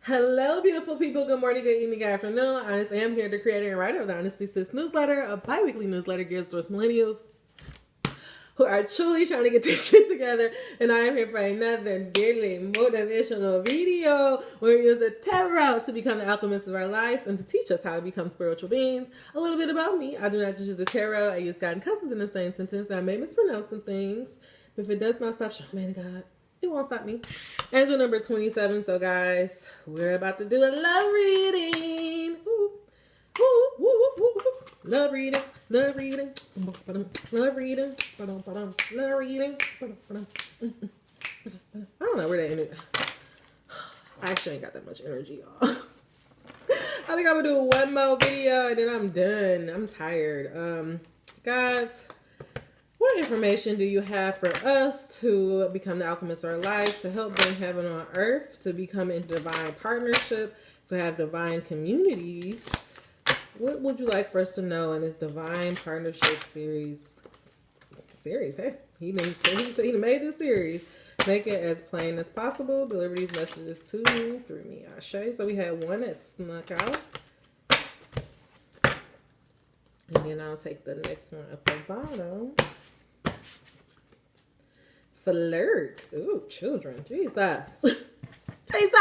Hello, beautiful people. Good morning, good evening, good afternoon. I am here, the creator and writer of the Honesty Sis newsletter, a bi-weekly newsletter geared towards millennials who are truly trying to get their shit together. And I am here for another daily motivational video where we use the tarot to become the alchemists of our lives and to teach us how to become spiritual beings. A little bit about me. I do not just use the tarot. I use God and cousins in the same sentence. I may mispronounce some things. But if it does not stop, show me to God. It won't stop me. Angel number 27. So guys, we're about to do a love reading. Ooh. Ooh, woo, woo, woo, woo. Love reading, love reading, love reading, love reading. I don't know where that energy. I actually ain't got that much energy, y'all. I think I'm gonna do one more video and then I'm done. I'm tired. Guys, what information do you have for us to become the alchemists of our lives, to help bring heaven on earth, to become in divine partnership, to have divine communities? What would you like for us to know in this divine partnership series? Hey, he made this series. Make it as plain as possible. Deliver these messages to you through me, Ashe. So we had one that snuck out. And then I'll take the next one at the bottom. Flirt. Ooh, children. Jesus. Jesus.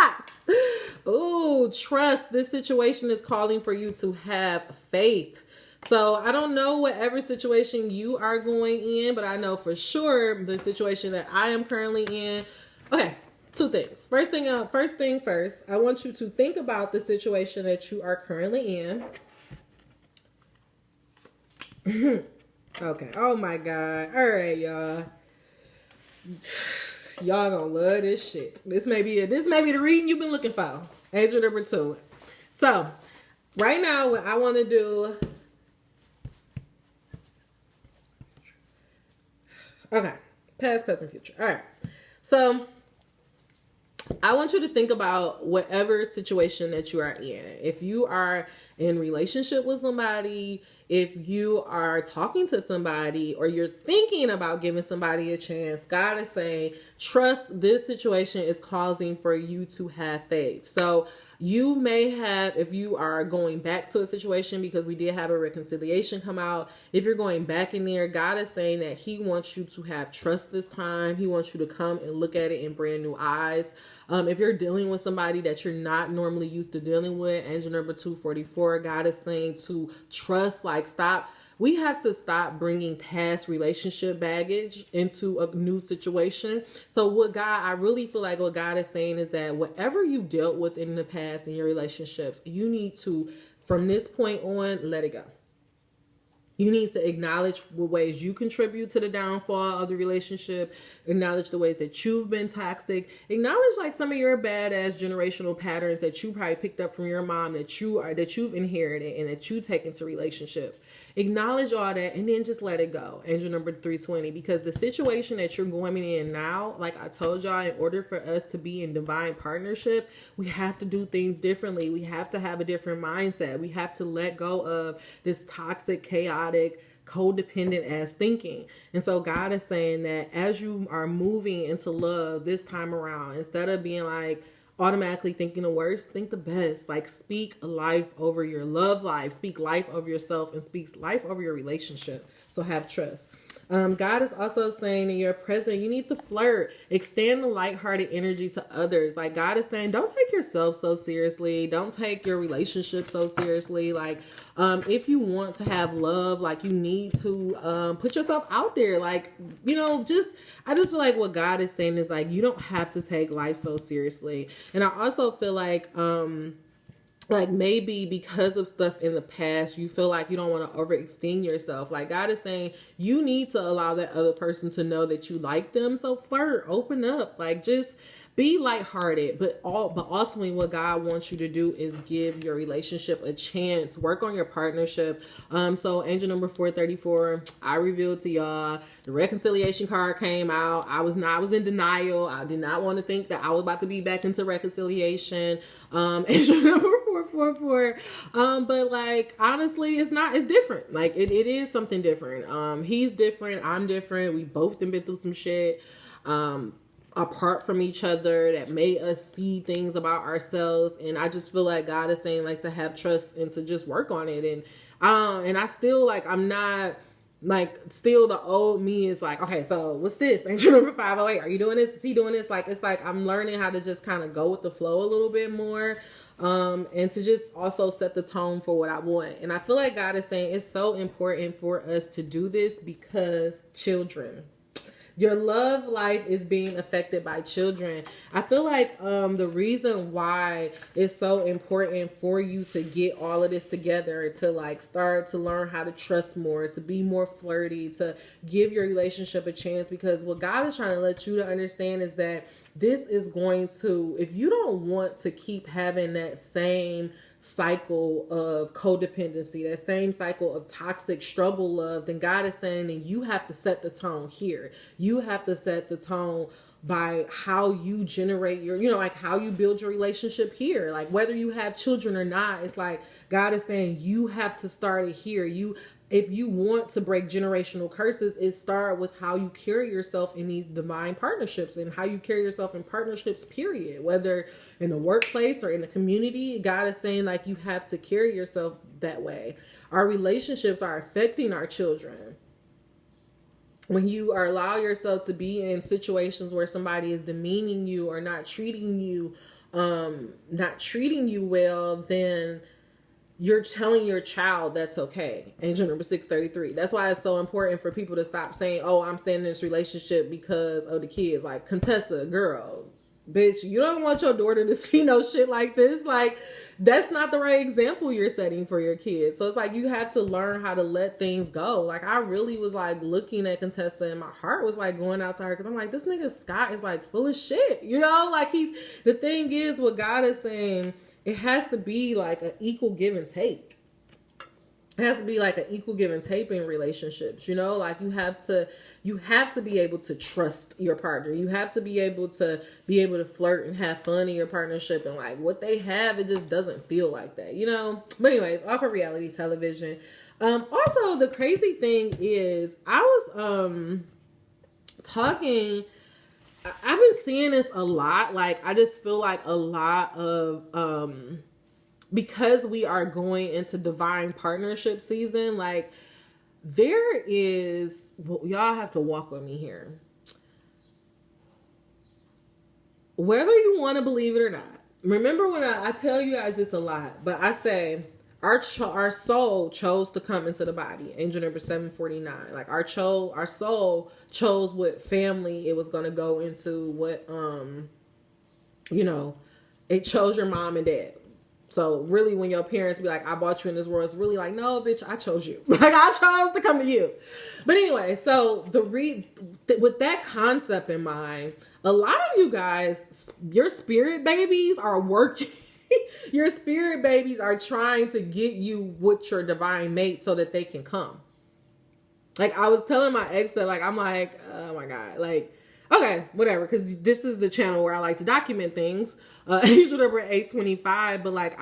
Ooh, trust. This situation is calling for you to have faith. So I don't know whatever situation you are going in, but I know for sure the situation that I am currently in. Okay, two things. First thing first, I want you to think about the situation that you are currently in. Okay. Oh my God. All right, y'all. Y'all gonna love this shit. This may be the reading you've been looking for. Angel number 2. So, right now, what I want to do. Okay, past, present, future. All right. So, I want you to think about whatever situation that you are in. If you are in relationship with somebody, if you are talking to somebody, or you're thinking about giving somebody a chance, God is saying, trust this situation is causing for you to have faith. So you may have, if you are going back to a situation, because we did have a reconciliation come out, if you're going back in there, God is saying that he wants you to have trust this time. He wants you to come and look at it in brand new eyes. If you're dealing with somebody that you're not normally used to dealing with, angel number 244, God is saying to trust, like stop. We have to stop bringing past relationship baggage into a new situation. So I really feel like what God is saying is that whatever you dealt with in the past in your relationships, you need to, from this point on, let it go. You need to acknowledge the ways you contribute to the downfall of the relationship. Acknowledge the ways that you've been toxic. Acknowledge like some of your badass generational patterns that you probably picked up from your mom that you've inherited and that you take into relationship. Acknowledge all that and then just let it go. Angel number 320, because the situation that you're going in now, like I told y'all, in order for us to be in divine partnership, we have to do things differently. We have to have a different mindset. We have to let go of this toxic, chaotic, codependent ass thinking. And so God is saying that as you are moving into love this time around, instead of being like automatically thinking the worst, think the best. Like speak life over your love life, speak life over yourself, and speak life over your relationship. So have trust. God is also saying in your present, you need to flirt, extend the lighthearted energy to others. Like God is saying, don't take yourself so seriously. Don't take your relationship so seriously. Like, if you want to have love, like you need to, put yourself out there. Like, I just feel like what God is saying is like, you don't have to take life so seriously. And I also feel like maybe because of stuff in the past, you feel like you don't want to overextend yourself. Like God is saying, you need to allow that other person to know that you like them. So flirt, open up, like just be lighthearted. But ultimately what God wants you to do is give your relationship a chance, work on your partnership. So angel number 434, I revealed to y'all, the reconciliation card came out. I was in denial. I did not want to think that I was about to be back into reconciliation. Angel number 444. But like, honestly, it's different. Like it is something different. He's different. I'm different. We both been through some shit. apart from each other, that made us see things about ourselves. And I just feel like God is saying like to have trust and to just work on it. And I still like, I'm not like, still the old me is like, okay, so what's this? Angel number 508, are you doing this? Is he doing this? Like, it's like I'm learning how to just kind of go with the flow a little bit more. And to just also set the tone for what I want. And I feel like God is saying it's so important for us to do this because children, your love life is being affected by children. I feel like the reason why it's so important for you to get all of this together, to like start to learn how to trust more, to be more flirty, to give your relationship a chance, because what God is trying to let you to understand is that this is going to, if you don't want to keep having that same cycle of codependency, that same cycle of toxic struggle love, then God is saying that you have to set the tone here. You have to set the tone by how you generate your, like how you build your relationship here. Like whether you have children or not, it's like God is saying you have to start it here. If you want to break generational curses, it starts with how you carry yourself in these divine partnerships and how you carry yourself in partnerships, period. Whether in the workplace or in the community, God is saying like you have to carry yourself that way. Our relationships are affecting our children. When you allow yourself to be in situations where somebody is demeaning you or not treating you well, then you're telling your child that's okay. Angel number 633. That's why it's so important for people to stop saying, oh, I'm staying in this relationship because of the kids. Like, Contessa, girl, bitch, you don't want your daughter to see no shit like this. Like, that's not the right example you're setting for your kids. So it's like you have to learn how to let things go. Like, I really was like looking at Contessa and my heart was like going out to her because I'm like, this nigga Scott is like full of shit. Like the thing is, what God is saying, it has to be like an equal give and take. It has to be like an equal give and take in relationships, like you have to be able to trust your partner. You have to be able to flirt and have fun in your partnership, and like what they have, it just doesn't feel like that, But anyways, off of reality television. Also the crazy thing is I was talking, I've been seeing this a lot. Like, I just feel like a lot of, because we are going into divine partnership season, like there is, well, y'all have to walk with me here. Whether you want to believe it or not, remember when I tell you guys this a lot, but I say our soul chose to come into the body. Angel number 749. Like our soul chose what family it was going to go into, what, it chose your mom and dad. So really when your parents be like, I brought you in this world, it's really like, no, bitch, I chose you. Like I chose to come to you. But anyway, so with that concept in mind, a lot of you guys, your spirit babies are working. Your spirit babies are trying to get you with your divine mate so that they can come. Like I was telling my ex that, like, I'm like, oh my God, like, okay, whatever. Cause this is the channel where I like to document things. Angel number 825. But like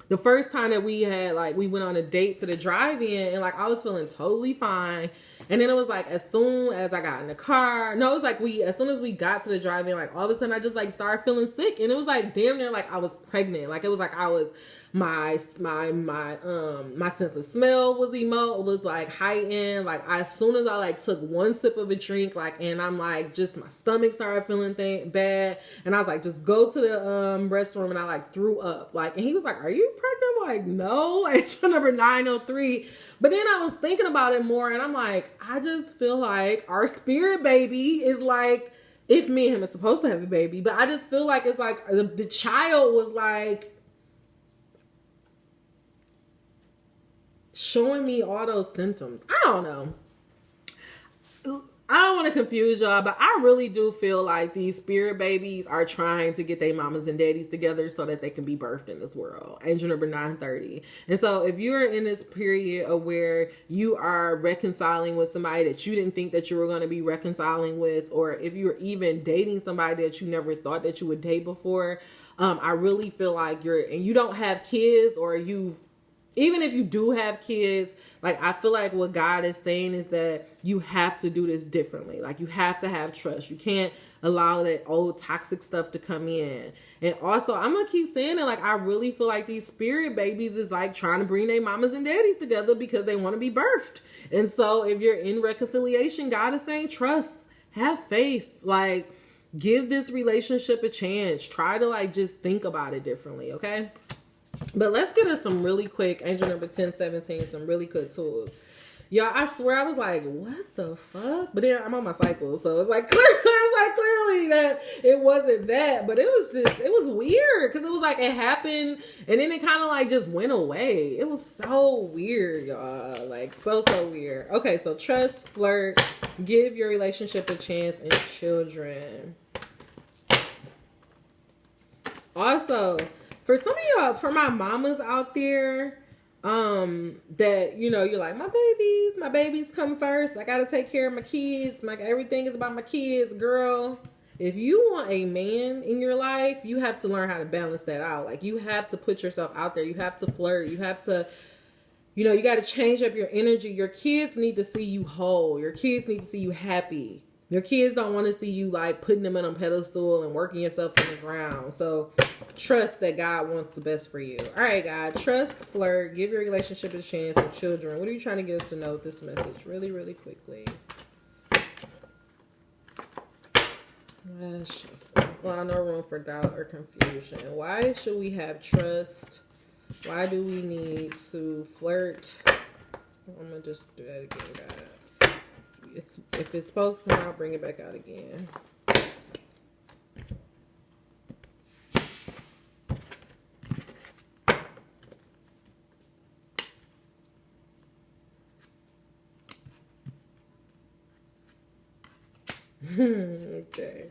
the first time that we went on a date to the drive-in and like, I was feeling totally fine. And then it was like, as soon as I got in the car, no, it was like as soon as we got to the drive-in, like all of a sudden I just like started feeling sick. And it was like damn near like I was pregnant. Like it was like I was, my sense of smell was like heightened. Like as soon as I like took one sip of a drink, like, and I'm like, just my stomach started feeling bad. And I was like, just go to the restroom, and I like threw up. Like, and he was like, are you pregnant? I'm like, no. Angel number 903. But then I was thinking about it more, and I'm like, I just feel like our spirit baby is like, if me and him are supposed to have a baby, but I just feel like it's like the child was like showing me all those symptoms. I don't know. I don't want to confuse y'all, but I really do feel like these spirit babies are trying to get their mamas and daddies together so that they can be birthed in this world. Angel number 930. And so if you're in this period of where you are reconciling with somebody that you didn't think that you were going to be reconciling with, or if you're even dating somebody that you never thought that you would date before, I really feel like you don't have kids, or even if you do have kids, like I feel like what God is saying is that you have to do this differently. Like you have to have trust. You can't allow that old toxic stuff to come in. And also, I'm gonna keep saying it, like I really feel like these spirit babies is like trying to bring their mamas and daddies together because they want to be birthed. And so if you're in reconciliation, God is saying trust, have faith, like give this relationship a chance. Try to like just think about it differently, okay? But let's get us some really quick, angel number 1017, some really good tools. Y'all, I swear I was like, what the fuck? But then I'm on my cycle, so it's like clearly that it wasn't that. But it was weird because it was like it happened and then it kind of like just went away. It was so weird, y'all. Like so weird. Okay, so trust, flirt, give your relationship a chance, and children. Also, for some of y'all, for my mamas out there, that, you know, you're like, my babies come first. I got to take care of my kids. Everything is about my kids, girl. If you want a man in your life, you have to learn how to balance that out. Like you have to put yourself out there. You have to flirt. You have to, you know, you got to change up your energy. Your kids need to see you whole. Your kids need to see you happy. Your kids don't want to see you like putting them on a pedestal and working yourself in the ground. So trust that God wants the best for you. All right, God. Trust, flirt, give your relationship a chance, and children. What are you trying to get us to know with this message? Really, really quickly. Well, no room for doubt or confusion. Why should we have trust? Why do we need to flirt? I'm going to just do that again, God. If it's supposed to come out, bring it back out again. Okay.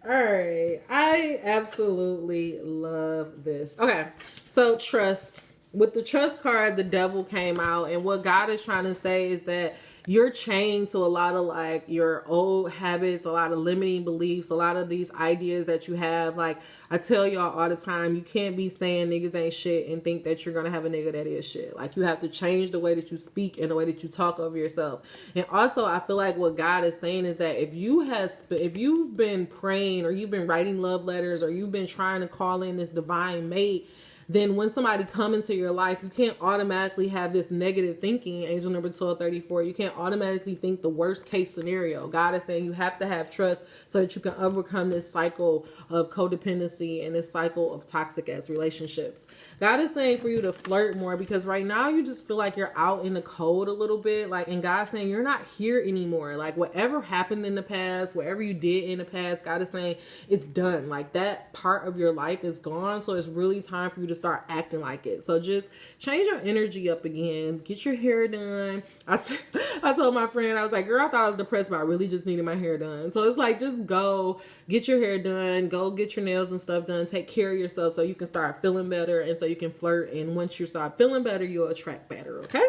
All right. I absolutely love this. Okay. So trust. With the trust card, the devil came out, and what God is trying to say is that you're chained to a lot of like your old habits, a lot of limiting beliefs, a lot of these ideas that you have. Like I tell y'all all the time, you can't be saying niggas ain't shit and think that you're going to have a nigga that is shit. Like you have to change the way that you speak and the way that you talk over yourself. And also I feel like what God is saying is that if you've been praying or you've been writing love letters or you've been trying to call in this divine mate, then when somebody come into your life, you can't automatically have this negative thinking, angel number 1234. You can't automatically think the worst case scenario. God is saying you have to have trust so that you can overcome this cycle of codependency and this cycle of toxic ass relationships. God is saying for you to flirt more because right now you just feel like you're out in the cold a little bit. Like, and God's saying you're not here anymore. Like whatever happened in the past, whatever you did in the past, God is saying it's done. Like that part of your life is gone. So it's really time for you to start acting like it. So just change your energy up again. Get your hair done. I told my friend, I was like, girl, I thought I was depressed, but I really just needed my hair done. So it's like, just go get your hair done. Go get your nails and stuff done. Take care of yourself so you can start feeling better and so you can flirt. And once you start feeling better, you'll attract better. Okay?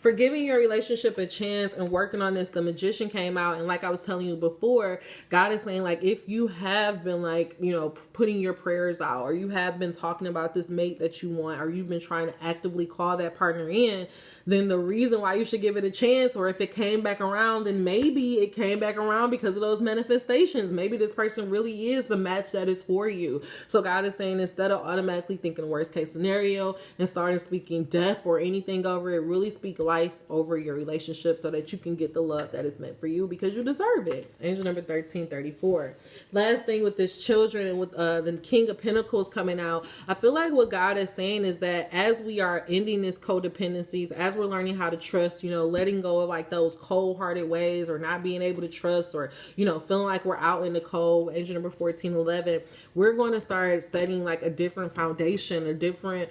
For giving your relationship a chance and working on this, the magician came out. And like I was telling you before, God is saying, like, if you have been like, you know, putting your prayers out, or you have been talking about this mate that you want, or you've been trying to actively call that partner in, then the reason why you should give it a chance, or if it came back around, then maybe it came back around because of those manifestations. Maybe this person really is the match that is for you. So God is saying, instead of automatically thinking the worst case scenario and starting speaking death or anything over it, really speak life over your relationship so that you can get the love that is meant for you because you deserve it. Angel number 1334. Last thing with this children and with the King of Pentacles coming out, I feel like what God is saying is that as we are ending this codependencies, as we're learning how to trust, you know, letting go of like those cold-hearted ways or not being able to trust, or, you know, feeling like we're out in the cold, angel number 1411, we're going to start setting like a different foundation, a different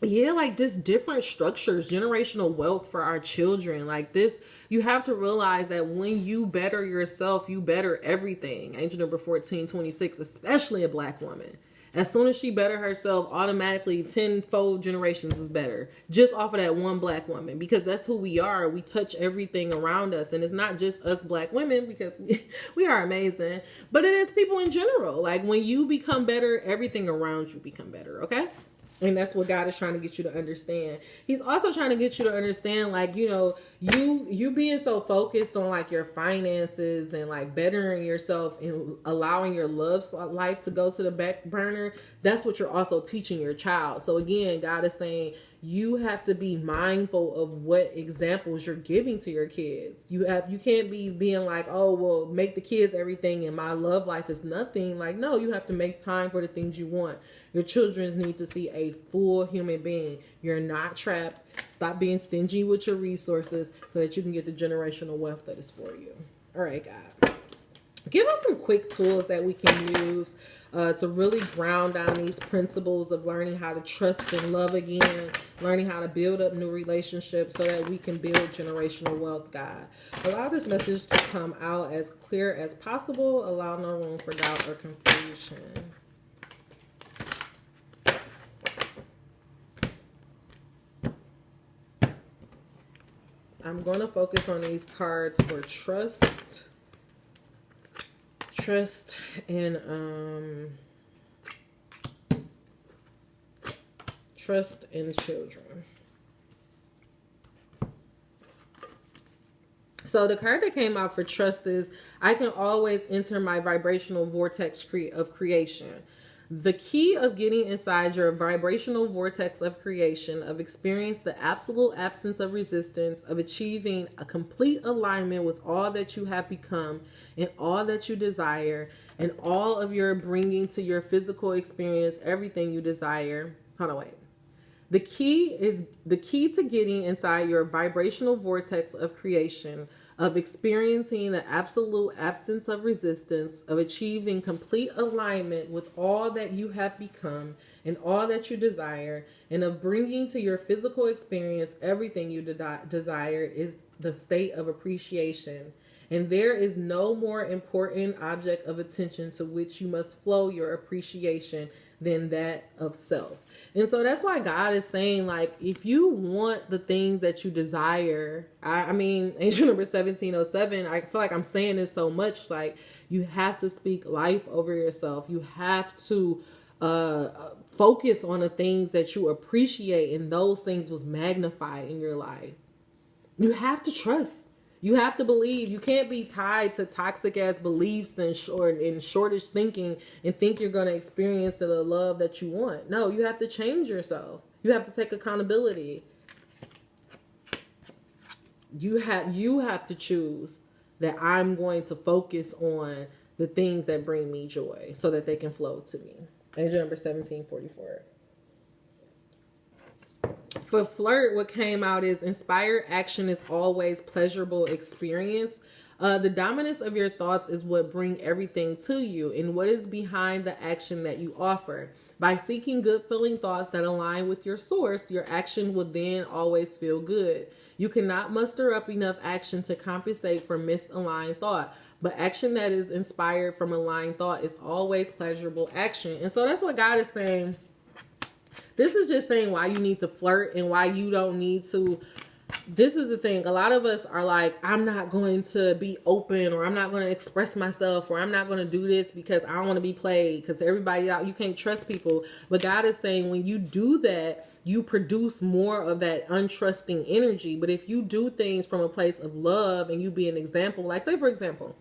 like just different structures, generational wealth for our children. Like this, you have to realize that when you better yourself, you better everything. Angel number 1426, especially a Black woman. As soon as she better herself, automatically 10-fold generations is better. Just off of that one Black woman, because that's who we are. We touch everything around us. And it's not just us Black women, because we are amazing, but it is people in general. Like when you become better, everything around you become better. Okay. And that's what God is trying to get you to understand. He's also trying to get you to understand, like, you know, you being so focused on like your finances and like bettering yourself and allowing your love life to go to the back burner. That's what you're also teaching your child. So again, God is saying you have to be mindful of what examples you're giving to your kids. You can't be being like, oh, well, make the kids everything and my love life is nothing. Like, no, you have to make time for the things you want. Your children need to see a full human being. You're not trapped. Stop being stingy with your resources so that you can get the generational wealth that is for you. All right, God. Give us some quick tools that we can use to really ground down these principles of learning how to trust and love again, learning how to build up new relationships so that we can build generational wealth, God. Allow this message to come out as clear as possible. Allow no room for doubt or confusion. I'm going to focus on these cards for trust and trust in children. So the card that came out for trust is, I can always enter my vibrational vortex of creation. The key of getting inside your vibrational vortex of creation, of experience the absolute absence of resistance, of achieving a complete alignment with all that you have become and all that you desire, and all of your bringing to your physical experience everything you desire. Hold on, wait. The key to getting inside your vibrational vortex of creation, of experiencing the absolute absence of resistance, of achieving complete alignment with all that you have become and all that you desire, and of bringing to your physical experience everything you desire, is the state of appreciation. And there is no more important object of attention to which you must flow your appreciation than that of self. And so that's why God is saying, like, if you want the things that you desire, I mean, angel number 1707, I feel like I'm saying this so much, like, you have to speak life over yourself. You have to focus on the things that you appreciate, and those things was magnified in your life. You have to trust. You have to believe. You can't be tied to toxic ass beliefs and shortish thinking and think you're going to experience the love that you want. No, you have to change yourself. You have to take accountability. You have to choose that I'm going to focus on the things that bring me joy so that they can flow to me. Angel number 1744. For flirt, what came out is, inspired action is always pleasurable experience. The dominance of your thoughts is what bring everything to you, and what is behind the action that you offer. By seeking good feeling thoughts that align with your source, your action will then always feel good. You cannot muster up enough action to compensate for misaligned thought, but action that is inspired from aligned thought is always pleasurable action. And so that's what God is saying. This is just saying why you need to flirt and why you don't need to. This is the thing. A lot of us are like, I'm not going to be open, or I'm not going to express myself, or I'm not going to do this because I don't want to be played, because everybody out, you can't trust people. But God is saying when you do that, you produce more of that untrusting energy. But if you do things from a place of love and you be an example, like say for example,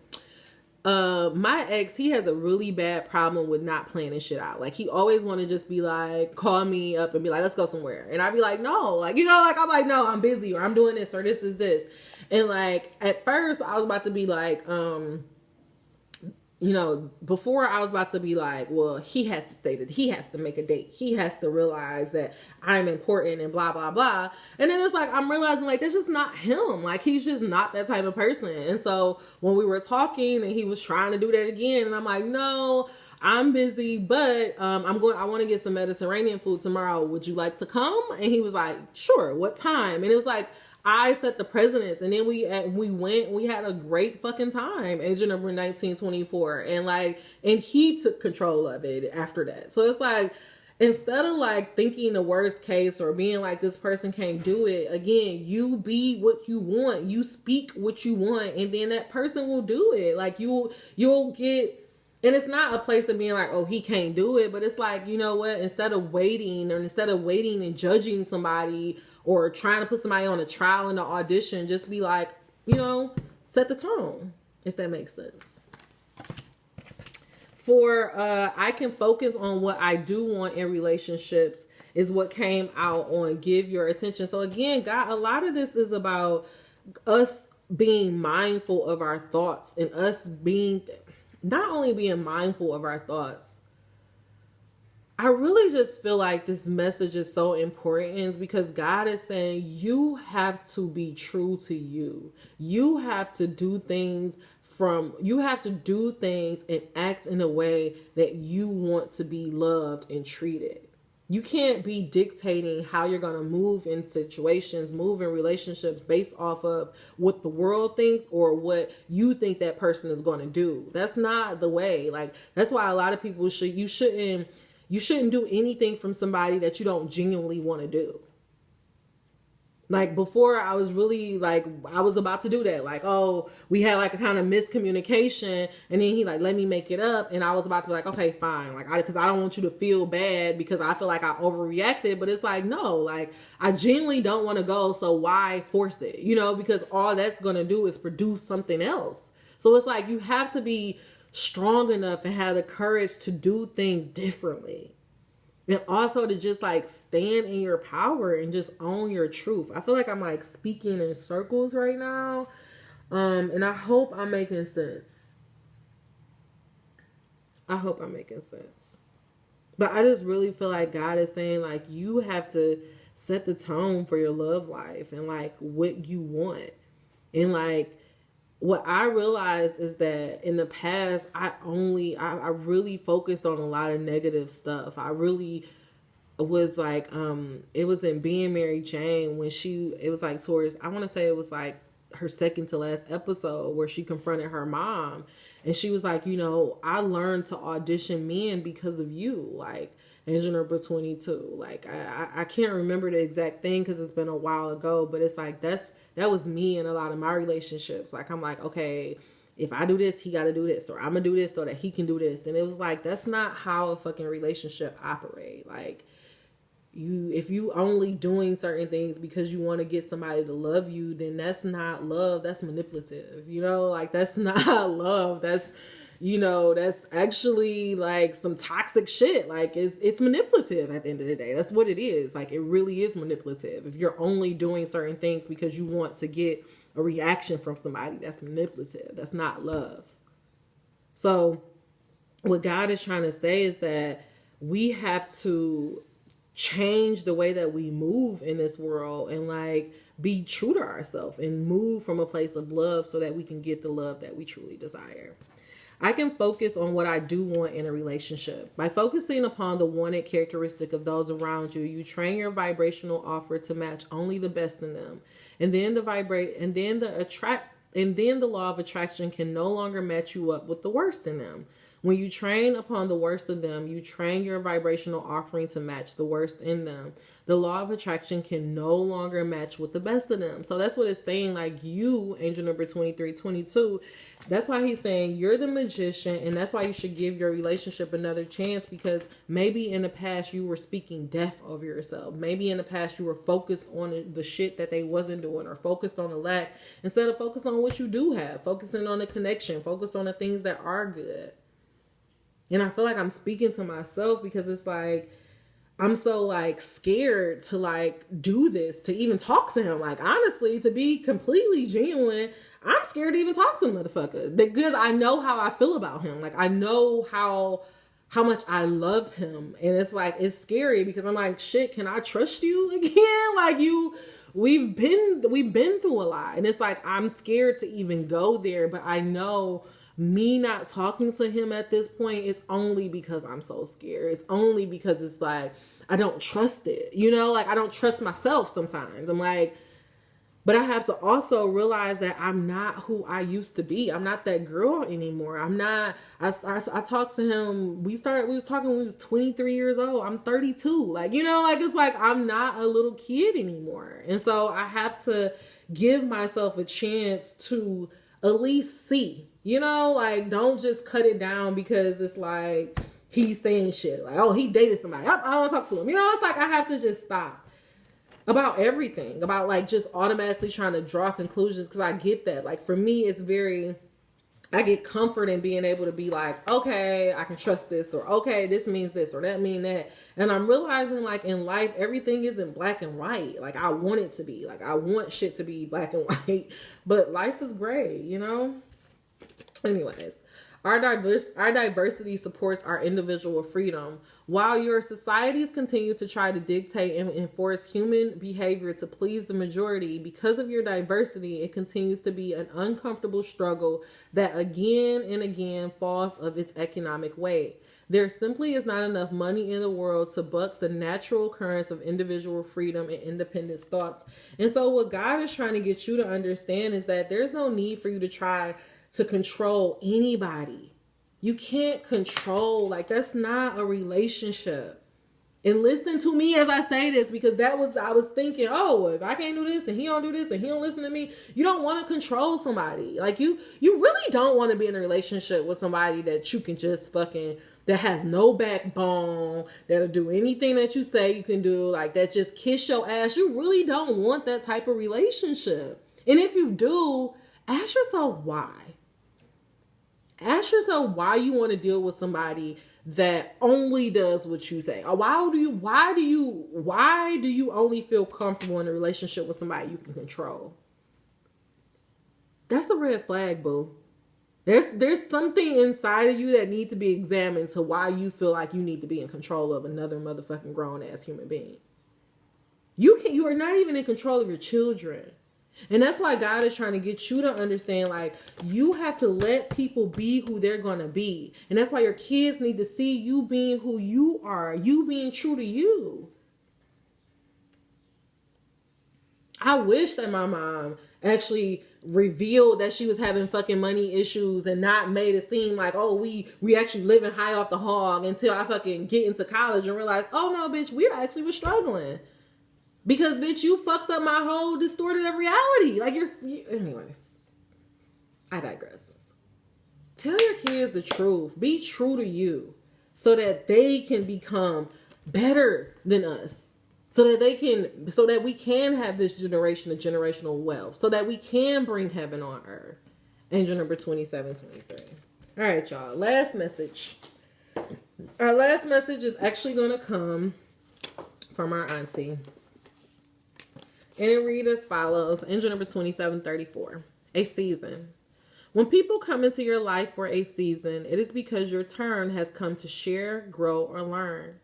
my ex, he has a really bad problem with not planning shit out. Like, he always want to just be like, call me up and be like, let's go somewhere. And I'd be like, no, like, you know, like, I'm like, no, I'm busy, or I'm doing this, or this is this. And like, at first I was about to be like, you know, before I was about to be like, well, he has to say that he has to make a date. He has to realize that I'm important and blah, blah, blah. And then it's like, I'm realizing like, that's just not him. Like, he's just not that type of person. And so when we were talking and he was trying to do that again, and I'm like, no, I'm busy, but I want to get some Mediterranean food tomorrow. Would you like to come? And he was like, sure. What time? And it was like, I set the precedence, and then we had a great fucking time. Angel number 1924. And he took control of it after that. So it's like, instead of like thinking the worst case or being like, this person can't do it, again, you be what you want. You speak what you want, and then that person will do it. Like, you'll get And it's not a place of being like, oh, he can't do it. But it's like, you know what? Instead of waiting and judging somebody or trying to put somebody on a trial in the audition, just be like, set the tone, if that makes sense. For I can focus on what I do want in relationships is what came out on give your attention. So again, God, a lot of this is about us being mindful of our thoughts and us being not only being mindful of our thoughts. I really just feel like this message is so important because God is saying you have to be true to you. You have to do things and act in a way that you want to be loved and treated. You can't be dictating how you're going to move in situations, move in relationships based off of what the world thinks or what you think that person is going to do. That's not the way. Like, that's why a lot of people you shouldn't do anything from somebody that you don't genuinely want to do. Like before, I was really like, I was about to do that. Like, oh, we had like a kind of miscommunication, and then he like let me make it up, and I was about to be like, okay, fine, like because I don't want you to feel bad because I feel like I overreacted. But it's like, no, like I genuinely don't want to go, so why force it? Because all that's gonna do is produce something else. So it's like you have to be strong enough and have the courage to do things differently. And also to just like stand in your power and just own your truth. I feel like I'm like speaking in circles right now. And I hope I'm making sense. But I just really feel like God is saying like you have to set the tone for your love life and like what you want. And like what I realized is that in the past, I really focused on a lot of negative stuff. I really was like, it was in Being Mary Jane when it was like towards, I want to say it was like her second to last episode where she confronted her mom. And she was like, I learned to audition men because of you. Like, engine number 22. Like I can't remember the exact thing because it's been a while ago, but it's like that was me in a lot of my relationships. Like I'm like, okay, if I do this, he got to do this, or I'm gonna do this so that he can do this. And it was like, that's not how a fucking relationship operate. Like if you only doing certain things because you want to get somebody to love you, then that's not love. That's manipulative. Like that's not love. That's that's actually like some toxic shit. Like it's manipulative at the end of the day. That's what it is. Like it really is manipulative. If you're only doing certain things because you want to get a reaction from somebody, that's manipulative. That's not love. So what God is trying to say is that we have to change the way that we move in this world and like be true to ourselves and move from a place of love so that we can get the love that we truly desire. I can focus on what I do want in a relationship. By focusing upon the wanted characteristic of those around you, you train your vibrational offer to match only the best in them. And then the law of attraction can no longer match you up with the worst in them. When you train upon the worst of them, you train your vibrational offering to match the worst in them. The law of attraction can no longer match with the best of them. So that's what it's saying. Like you, angel number 2322, that's why he's saying you're the magician, and that's why you should give your relationship another chance, because maybe in the past you were speaking death over yourself. Maybe in the past you were focused on the shit that they wasn't doing, or focused on the lack instead of focused on what you do have, focusing on the connection, focus on the things that are good. And I feel like I'm speaking to myself because it's like, I'm so like scared to like do this, to even talk to him. Like, honestly, to be completely genuine, I'm scared to even talk to the motherfucker because I know how I feel about him. Like, I know how much I love him. And it's like, it's scary because I'm like, shit, can I trust you again? Like we've been through a lot. And it's like, I'm scared to even go there, but I know me not talking to him at this point is only because I'm so scared. It's only because it's like, I don't trust it, like I don't trust myself sometimes. I'm like, but I have to also realize that I'm not who I used to be. I'm not that girl anymore. I'm not, I talked to him. We was talking when we was 23 years old. I'm 32. Like, it's like, I'm not a little kid anymore. And so I have to give myself a chance to at least see You know, like, don't just cut it down because it's like he's saying shit. Like, oh, he dated somebody. I don't want to talk to him. You know, it's like I have to just stop about everything. About like just automatically trying to draw conclusions, because I get that. Like, for me, it's very... I get comfort in being able to be like, okay, I can trust this, or okay, this means this, or that mean that. And I'm realizing, like, in life, everything isn't black and white. Like, I want it to be. Like, I want shit to be black and white, but life is gray, you know? Anyways, our diversity supports our individual freedom. While your societies continue to try to dictate and enforce human behavior to please the majority, because of your diversity, it continues to be an uncomfortable struggle that again and again falls of its economic weight. There simply is not enough money in the world to buck the natural currents of individual freedom and independence thoughts. And so what God is trying to get you to understand is that there's no need for you to try to control anybody. You can't control, like, that's not a relationship. And listen to me as I say this, because I was thinking, oh, well, if I can't do this and he don't do this and he don't listen to me, you don't want to control somebody. Like, you really don't want to be in a relationship with somebody that you can just fucking, that has no backbone, that'll do anything that you say you can do, like, that just kiss your ass. You really don't want that type of relationship. And if you do, ask yourself why. Ask yourself why you want to deal with somebody that only does what you say. Or why do you only feel comfortable in a relationship with somebody you can control? That's a red flag, boo. There's something inside of you that needs to be examined to why you feel like you need to be in control of another motherfucking grown ass human being. You are not even in control of your children. And that's why God is trying to get you to understand, like, you have to let people be who they're going to be. And that's why your kids need to see you being who you are, you being true to you. I wish that my mom actually revealed that she was having fucking money issues and not made it seem like, oh, we actually living high off the hog, until I fucking get into college and realize, oh no, bitch, we actually were struggling. Because, bitch, you fucked up my whole distorted of reality. Like, anyways, I digress. Tell your kids the truth. Be true to you so that they can become better than us. So that we can have this generation of generational wealth. So that we can bring heaven on earth. Angel number 2723. All right, y'all. Last message. Our last message is actually going to come from our auntie. And it reads as follows. Angel number 2734. A season. When people come into your life for a season, it is because your turn has come to share, grow, or learn.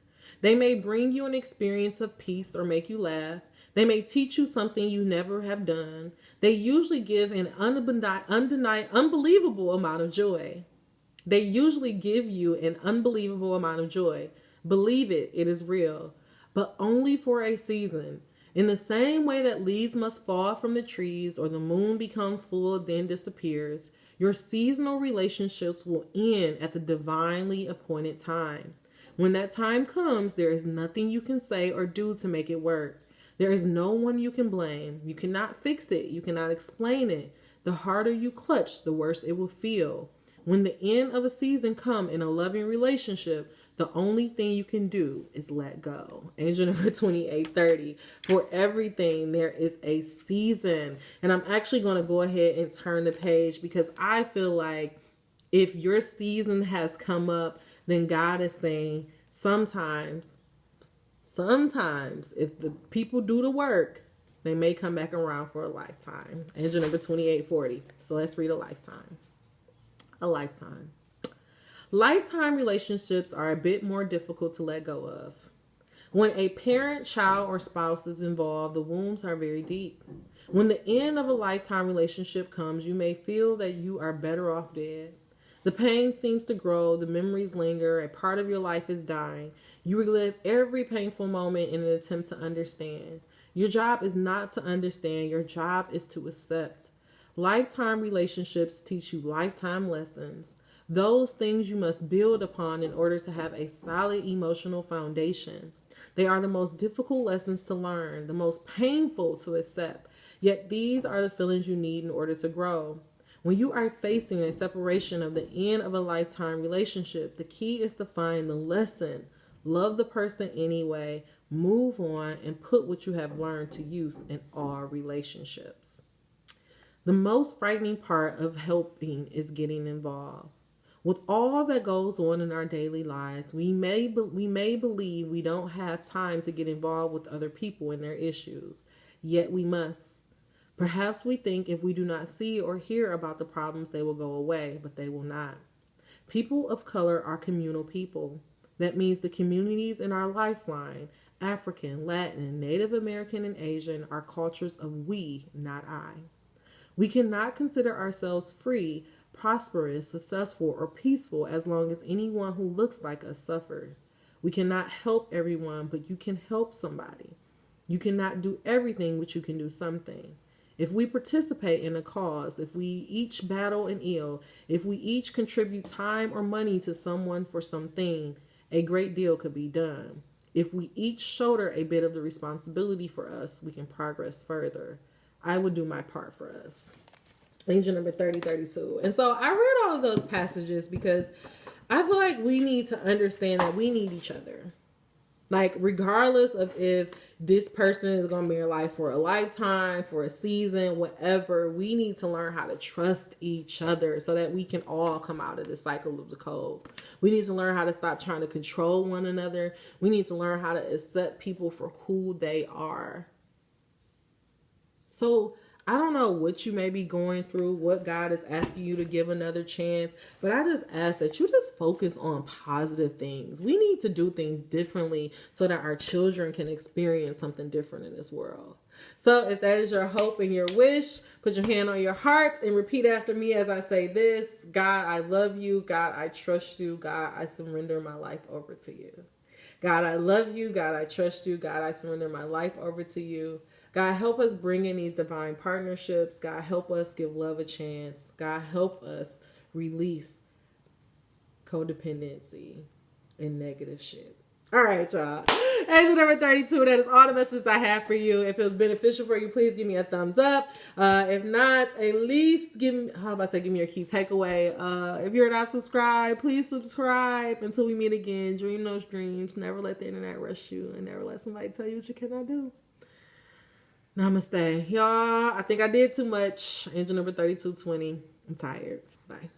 They may bring you an experience of peace or make you laugh. They may teach you something you never have done. They usually give an unbelievable amount of joy. They usually give you an unbelievable amount of joy. Believe it, it is real. But only for a season. In the same way that leaves must fall from the trees or the moon becomes full then disappears, your seasonal relationships will end at the divinely appointed time. When that time comes, there is nothing you can say or do to make it work. There is no one you can blame. You cannot fix it. You cannot explain it. The harder you clutch, the worse it will feel. When the end of a season comes in a loving relationship, the only thing you can do is let go. Angel number 2830. For everything, there is a season. And I'm actually going to go ahead and turn the page, because I feel like if your season has come up, then God is saying sometimes, if the people do the work, they may come back around for a lifetime. Angel number 2840. So let's read a lifetime. A lifetime. Lifetime relationships are a bit more difficult to let go of. When a parent, child, or spouse is involved, the wounds are very deep. When the end of a lifetime relationship comes, you may feel that you are better off dead. The pain seems to grow, the memories linger, a part of your life is dying. You relive every painful moment in an attempt to understand. Your job is not to understand, your job is to accept. Lifetime relationships teach you lifetime lessons. Those things you must build upon in order to have a solid emotional foundation. They are the most difficult lessons to learn, the most painful to accept. Yet these are the feelings you need in order to grow. When you are facing a separation of the end of a lifetime relationship, the key is to find the lesson, love the person anyway, move on, and put what you have learned to use in all relationships. The most frightening part of helping is getting involved. With all that goes on in our daily lives, we may believe we don't have time to get involved with other people and their issues, yet we must. Perhaps we think if we do not see or hear about the problems, they will go away, but they will not. People of color are communal people. That means the communities in our lifeline, African, Latin, Native American, and Asian, are cultures of we, not I. We cannot consider ourselves free, prosperous, successful, or peaceful as long as anyone who looks like us suffered. We cannot help everyone, but you can help somebody. You cannot do everything, but you can do something. If we participate in a cause, if we each battle an ill, if we each contribute time or money to someone for something, a great deal could be done. If we each shoulder a bit of the responsibility for us, we can progress further. I would do my part for us. Angel number 3032. And so I read all of those passages because I feel like we need to understand that we need each other. Like, regardless of if this person is going to be in your life for a lifetime, for a season, whatever, we need to learn how to trust each other so that we can all come out of the cycle of the cold. We need to learn how to stop trying to control one another. We need to learn how to accept people for who they are. So I don't know what you may be going through, what God is asking you to give another chance, but I just ask that you just focus on positive things. We need to do things differently so that our children can experience something different in this world. So if that is your hope and your wish, put your hand on your heart and repeat after me as I say this. God, I love you. God, I trust you. God, I surrender my life over to you. God, I love you. God, I trust you. God, I surrender my life over to you. God, help us bring in these divine partnerships. God, help us give love a chance. God, help us release codependency and negative shit. All right, y'all. Angel number 32, that is all the messages I have for you. If it was beneficial for you, please give me a thumbs up. If not, at least give me your key takeaway. If you're not subscribed, please subscribe. Until we meet again, dream those dreams. Never let the internet rush you, and never let somebody tell you what you cannot do. Namaste. Y'all, I think I did too much. Angel number 3220. I'm tired. Bye.